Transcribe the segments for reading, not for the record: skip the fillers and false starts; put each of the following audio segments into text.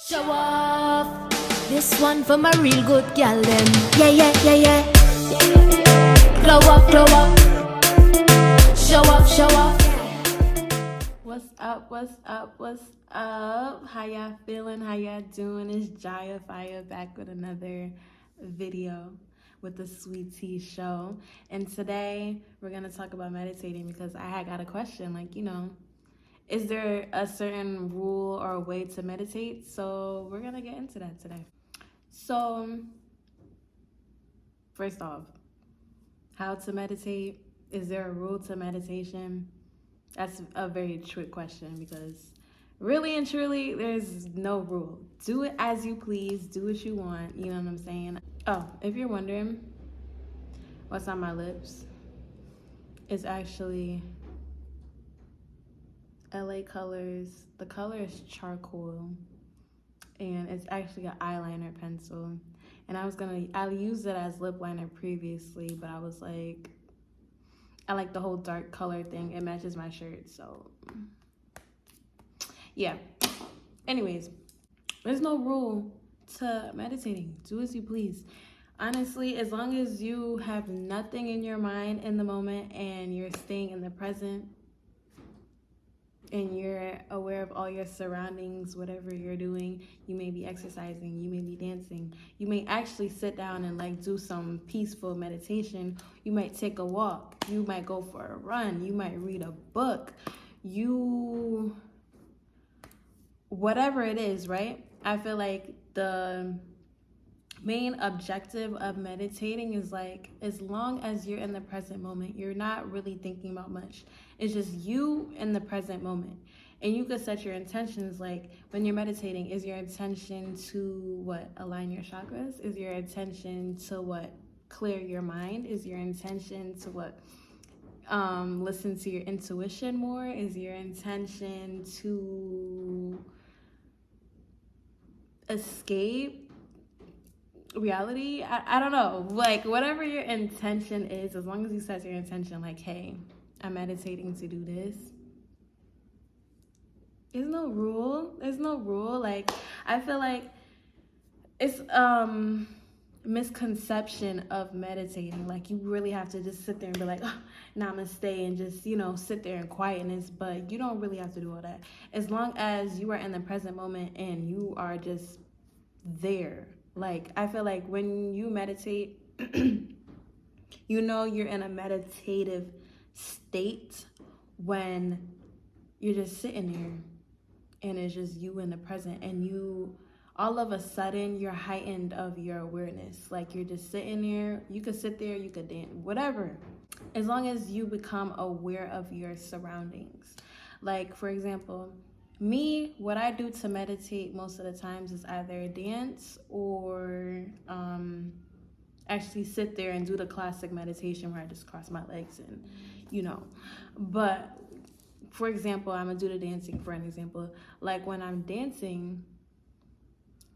Show off. This one for my real good gal them. Yeah, yeah, yeah, yeah. Glow up, glow up. Show off, show off. What's up, what's up, what's up? How y'all feeling? How y'all doing? It's Jaya Fire back with another video with the Sweet Tea Show. And today we're gonna talk about meditating because I had got a question, like, is there a certain rule or a way to meditate? So we're gonna get into that today. So first off, how to meditate? Is there a rule to meditation? That's a very trick question because really and truly, there's no rule. Do it as you please, do what you want, you know what I'm saying? Oh, if you're wondering what's on my lips, it's actually LA Colors. The color is charcoal, and it's actually an eyeliner pencil. And I used it as lip liner previously, but I was like, I like the whole dark color thing. It matches my shirt, so yeah. Anyways, there's no rule to meditating. Do as you please. Honestly, as long as you have nothing in your mind in the moment and you're staying in the present and you're aware of all your surroundings, whatever you're doing, you may be exercising, you may be dancing, you may actually sit down and like do some peaceful meditation. You might take a walk, you might go for a run, you might read a book, whatever it is, right? I feel like the main objective of meditating is like, as long as you're in the present moment, you're not really thinking about much. It's just you in the present moment. And you could set your intentions, like when you're meditating, is your intention to what? Align your chakras? Is your intention to what? Clear your mind? Is your intention to what? Listen to your intuition more? Is your intention to escape reality? I don't know, like whatever your intention is, as long as you set your intention like, hey, I'm meditating to do this. There's no rule. Like, I feel like it's misconception of meditating. Like, you really have to just sit there and be like, oh, namaste, and just, sit there in quietness. But you don't really have to do all that. As long as you are in the present moment and you are just there. Like, I feel like when you meditate, you're in a meditative state when you're just sitting there and it's just you in the present, and you all of a sudden you're heightened of your awareness. Like, you're just sitting there. You could sit there, you could dance, whatever, as long as you become aware of your surroundings. Like, for example, me, what I do to meditate most of the times is either dance or actually sit there and do the classic meditation where I just cross my legs and, But, for example, I'm going to do the dancing for an example. Like, when I'm dancing,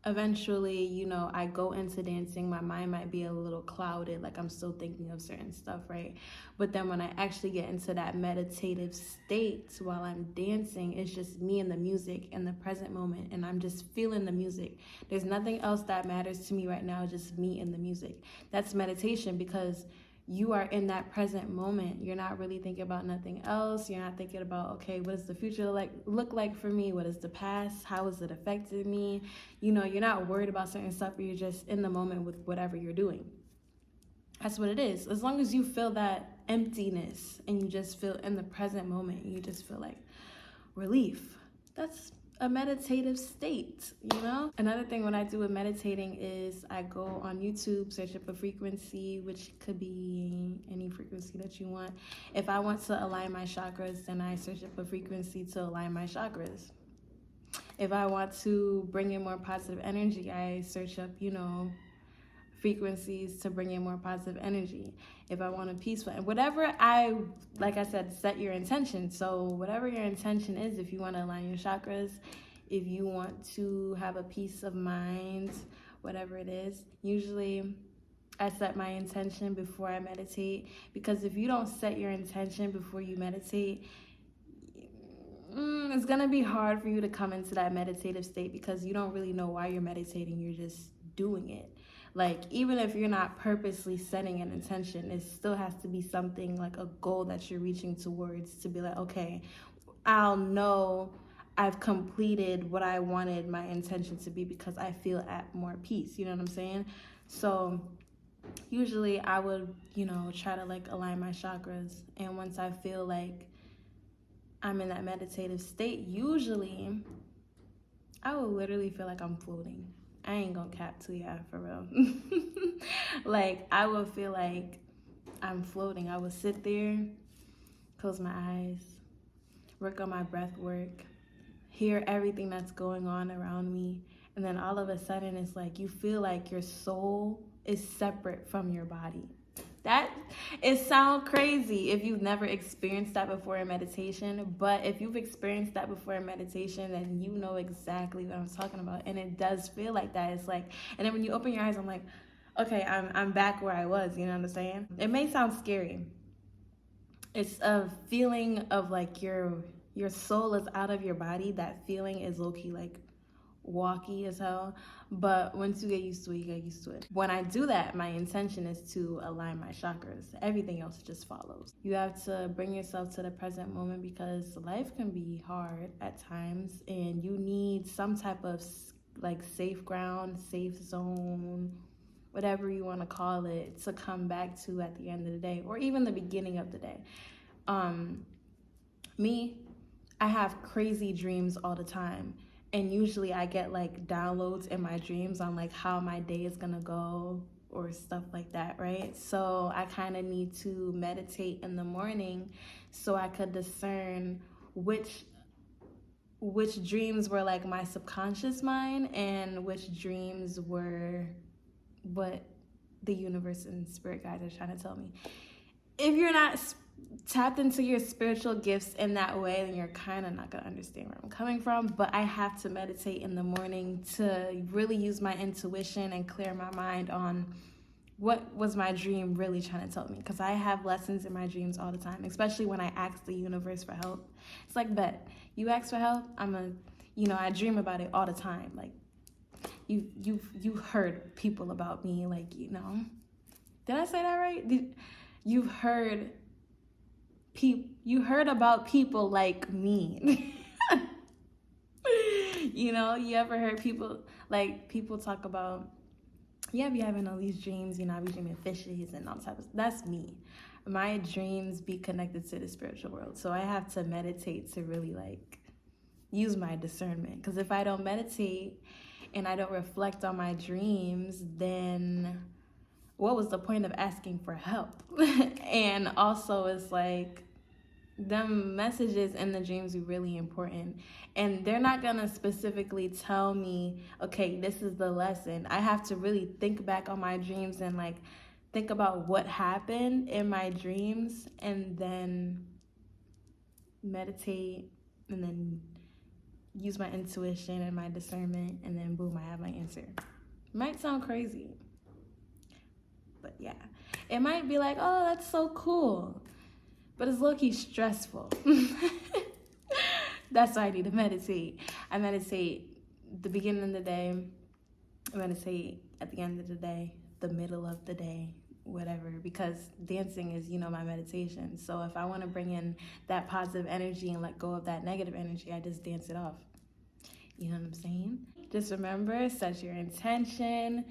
eventually, I go into dancing, my mind might be a little clouded, like I'm still thinking of certain stuff, right? But then when I actually get into that meditative state while I'm dancing, it's just me and the music in the present moment, and I'm just feeling the music. There's nothing else that matters to me right now, just me and the music. That's meditation, because you are in that present moment. You're not really thinking about nothing else. You're not thinking about, okay, what does the future look like for me? What is the past? How has it affected me? You're not worried about certain stuff, but you're just in the moment with whatever you're doing. That's what it is. As long as you feel that emptiness and you just feel in the present moment, you just feel like relief. That's a meditative state, Another thing when I do with meditating is I go on YouTube, search up a frequency, which could be any frequency that you want. If I want to align my chakras, then I search up a frequency to align my chakras. If I want to bring in more positive energy, I search up, frequencies to bring in more positive energy. If I want a peaceful, whatever like I said, set your intention. So whatever your intention is, if you want to align your chakras, if you want to have a peace of mind, whatever it is, usually I set my intention before I meditate, because if you don't set your intention before you meditate, it's gonna be hard for you to come into that meditative state because you don't really know why you're meditating. You're just doing it. Like, even if you're not purposely setting an intention, it still has to be something like a goal that you're reaching towards to be like, okay, I'll know I've completed what I wanted my intention to be because I feel at more peace. You know what I'm saying? So usually I would, try to like align my chakras. And once I feel like I'm in that meditative state, usually I will literally feel like I'm floating. I ain't gonna cap to ya, for real. Like, I will feel like I'm floating. I would sit there, close my eyes, work on my breath work, hear everything that's going on around me, and then all of a sudden it's like you feel like your soul is separate from your body. That, it sounds crazy if you've never experienced that before in meditation, but if you've experienced that before in meditation, then you know exactly what I'm talking about. And it does feel like that. It's like, and then when you open your eyes, I'm like, okay, I'm back where I was. You know what I'm saying? It may sound scary. It's a feeling of like your soul is out of your body. That feeling is low-key like walky as hell, but once you get used to it, you get used to it. When I do that, my intention is to align my chakras. Everything else just follows. You have to bring yourself to the present moment because life can be hard at times, and you need some type of like safe ground, safe zone, whatever you want to call it, to come back to at the end of the day, or even the beginning of the day. Me, I have crazy dreams all the time. And usually I get like downloads in my dreams on like how my day is gonna go or stuff like that, right? So I kind of need to meditate in the morning so I could discern which dreams were like my subconscious mind and which dreams were what the universe and spirit guides are trying to tell me. If you're not tapped into your spiritual gifts in that way, then you're kind of not going to understand where I'm coming from. But I have to meditate in the morning to really use my intuition and clear my mind on what was my dream really trying to tell me. Because I have lessons in my dreams all the time, especially when I ask the universe for help. It's like, bet, you ask for help, I dream about it all the time. Like, you've heard people about me, like, did I say that right? You've heard about people like me. You ever heard people talk about, yeah, be having all these dreams, I be dreaming fishes and all types of, that's me. My dreams be connected to the spiritual world. So I have to meditate to really like use my discernment. Because if I don't meditate and I don't reflect on my dreams, then what was the point of asking for help? And also it's like, them messages in the dreams are really important, and they're not gonna specifically tell me, okay, this is the lesson. I have to really think back on my dreams and like think about what happened in my dreams, and then meditate, and then use my intuition and my discernment, and then boom, I have my answer. Might sound crazy, but yeah, it might be like, oh, that's so cool, but it's low-key stressful. That's why I need to meditate. I meditate the beginning of the day, I meditate at the end of the day, the middle of the day, whatever, because dancing is, my meditation. So if I want to bring in that positive energy and let go of that negative energy, I just dance it off. You know what I'm saying? Just remember, set your intention,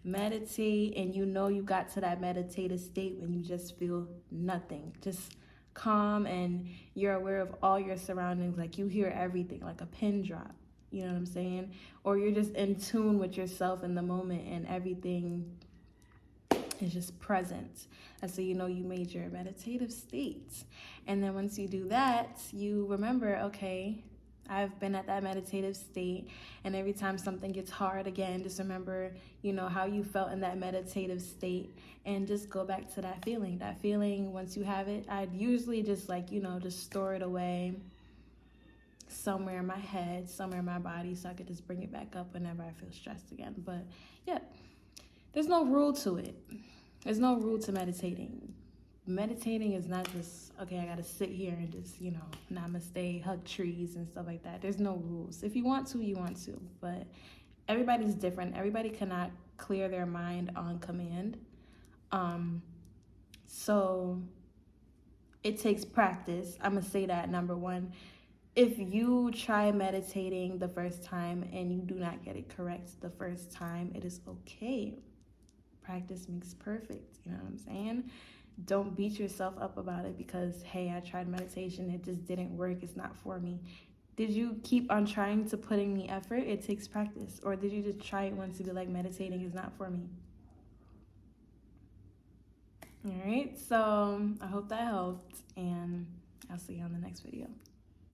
meditate, and you got to that meditative state when you just feel nothing. Just calm, and you're aware of all your surroundings, like you hear everything like a pin drop. You know what I'm saying? Or you're just in tune with yourself in the moment, and everything is just present. And so you made your meditative state. And then once you do that, you remember, okay, I've been at that meditative state, and every time something gets hard again, just remember, how you felt in that meditative state, and just go back to that feeling. That feeling, once you have it, I'd usually just just store it away somewhere in my head, somewhere in my body, so I could just bring it back up whenever I feel stressed again. But yeah, there's no rule to it. There's no rule to meditating. meditating is not just, okay, I gotta sit here and just, you know, namaste, hug trees and stuff like that. There's no rules. If you want to, you want to, but everybody's different. Everybody cannot clear their mind on command. So it takes practice. I'm gonna say that, number one. If you try meditating the first time and you do not get it correct the first time, it is okay. Practice makes perfect, you know what I'm saying? Don't beat yourself up about it because, hey, I tried meditation, it just didn't work, it's not for me. Did you keep on trying to put in the effort? It takes practice. Or did you just try it once to be like, meditating is not for me? All right, so I hope that helped, and I'll see you on the next video.